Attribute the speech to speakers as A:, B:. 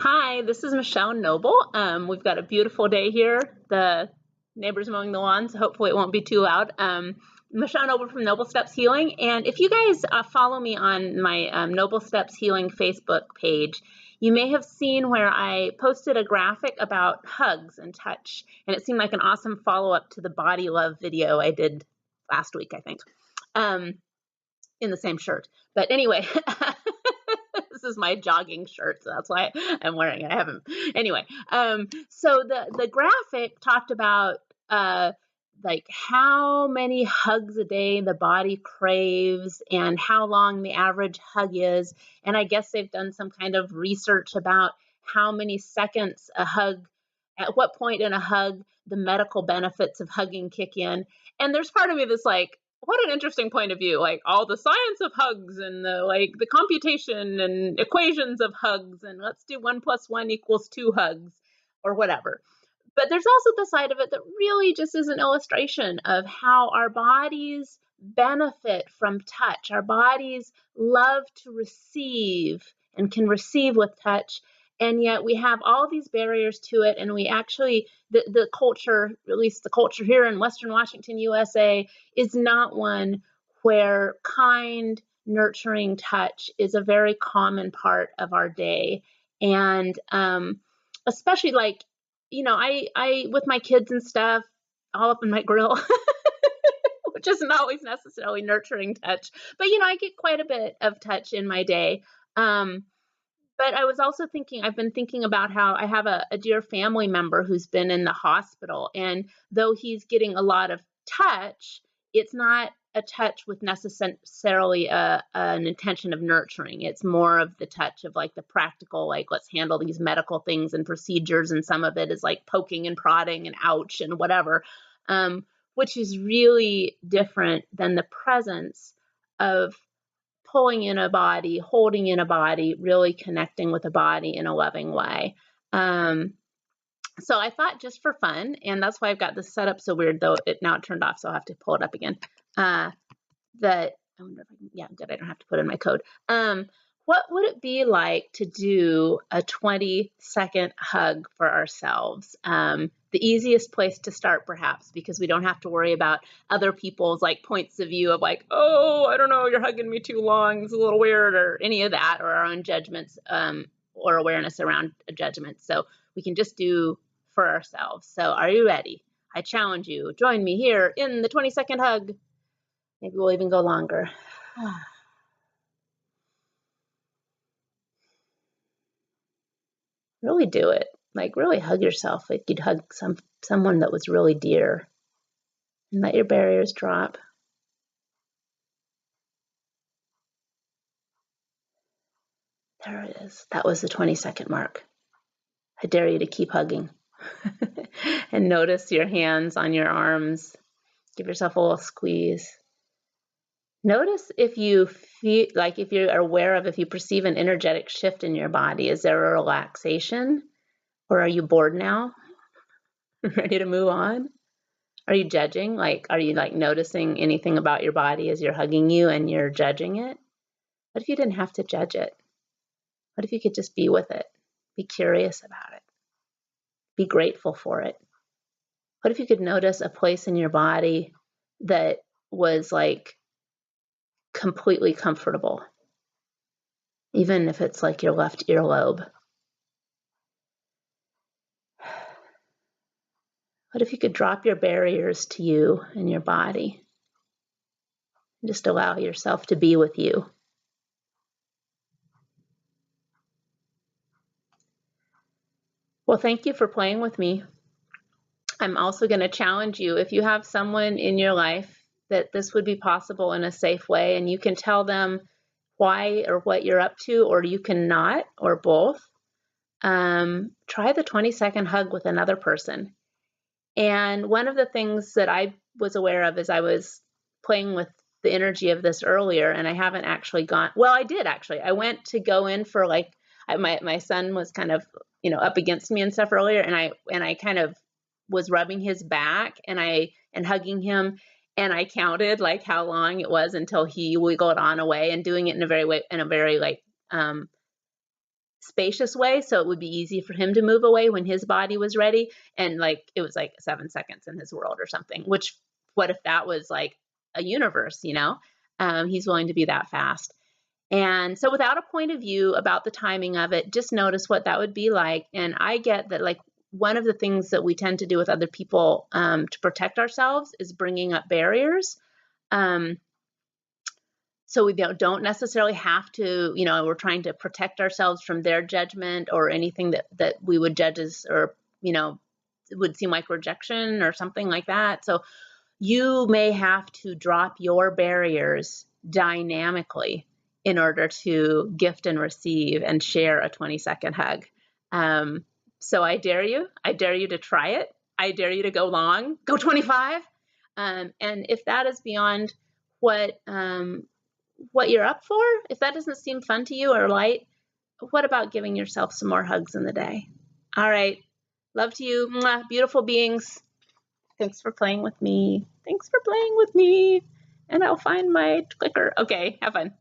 A: Hi, this is Michelle Noble. We've got a beautiful day here. The neighbors mowing the lawn, so hopefully it won't be too loud. Michelle Noble from Noble Steps Healing. And if you guys follow me on my Noble Steps Healing Facebook page, you may have seen where I posted a graphic about hugs and touch. And it seemed like an awesome follow-up to the body love video I did last week, I think, in the same shirt. But anyway, this is my jogging shirt, so that's why I'm wearing it. I haven't. Anyway, so the graphic talked about like how many hugs a day the body craves and how long the average hug is. And I guess they've done some kind of research about how many seconds a hug, at what point in a hug the medical benefits of hugging kick in. And there's part of me that's like, what an interesting point of view, like all the science of hugs and the computation and equations of hugs, and let's do 1 + 1 = 2 hugs or whatever. But there's also the side of it that really just is an illustration of how our bodies benefit from touch. Our bodies love to receive and can receive with touch. And yet we have all these barriers to it. And we actually, the culture, at least the culture here in Western Washington, USA, is not one where kind, nurturing touch is a very common part of our day. And especially like, I with my kids and stuff, all up in my grill, which isn't always necessarily nurturing touch, but I get quite a bit of touch in my day. But I was also thinking, I've been thinking about how I have a dear family member who's been in the hospital, and though he's getting a lot of touch, it's not a touch with necessarily an intention of nurturing. It's more of the touch of like the practical, like let's handle these medical things and procedures, and some of it is like poking and prodding and ouch and whatever, which is really different than the presence of pulling in a body, holding in a body, really connecting with a body in a loving way. So I thought just for fun, and that's why I've got this set up so weird, though now it turned off, so I'll have to pull it up again. That I wonder if I can, yeah, good, I don't have to put in my code. What would it be like to do a 20-second hug for ourselves? The easiest place to start, perhaps, because we don't have to worry about other people's like points of view of like, oh, I don't know, you're hugging me too long, it's a little weird, or any of that, or our own judgments or awareness around a judgment. So we can just do for ourselves. So are you ready? I challenge you. Join me here in the 20-second hug. Maybe we'll even go longer. Really do it. Like really hug yourself. Like you'd hug someone that was really dear. And let your barriers drop. There it is. That was the 20-second mark. I dare you to keep hugging. And notice your hands on your arms. Give yourself a little squeeze. Notice if you feel, like if you're aware of, if you perceive an energetic shift in your body. Is there a relaxation? Or are you bored now? Ready to move on? Are you judging? Like, are you like noticing anything about your body as you're hugging you and you're judging it? What if you didn't have to judge it? What if you could just be with it? Be curious about it. Be grateful for it. What if you could notice a place in your body that was like completely comfortable? Even if it's like your left earlobe. What if you could drop your barriers to you and your body? And just allow yourself to be with you. Well, thank you for playing with me. I'm also going to challenge you, if you have someone in your life that this would be possible in a safe way, and you can tell them why or what you're up to, or you cannot, or both, try the 20-second hug with another person. And one of the things that I was aware of as I was playing with the energy of this earlier, and I haven't actually gone, well, I did actually. I went to go in for like, my son was kind of, up against me and stuff earlier, and I kind of was rubbing his back and hugging him, and I counted like how long it was until he wiggled on away, and doing it in a very like spacious way, so it would be easy for him to move away when his body was ready. And like it was like 7 seconds in his world or something, which what if that was like a universe, you know? He's willing to be that fast. And so without a point of view about the timing of it, just notice what that would be like. And I get that, like, one of the things that we tend to do with other people to protect ourselves is bringing up barriers. So we don't necessarily have to, you know, we're trying to protect ourselves from their judgment or anything that we would judge as, or, you know, would seem like rejection or something like that. So you may have to drop your barriers dynamically in order to gift and receive and share a 20-second hug. So I dare you to try it. I dare you to go long, go 25. And if that is beyond what you're up for, if that doesn't seem fun to you or light, what about giving yourself some more hugs in the day? All right. Love to you. Mwah. Beautiful beings. Thanks for playing with me. Thanks for playing with me. And I'll find my clicker. Okay, have fun.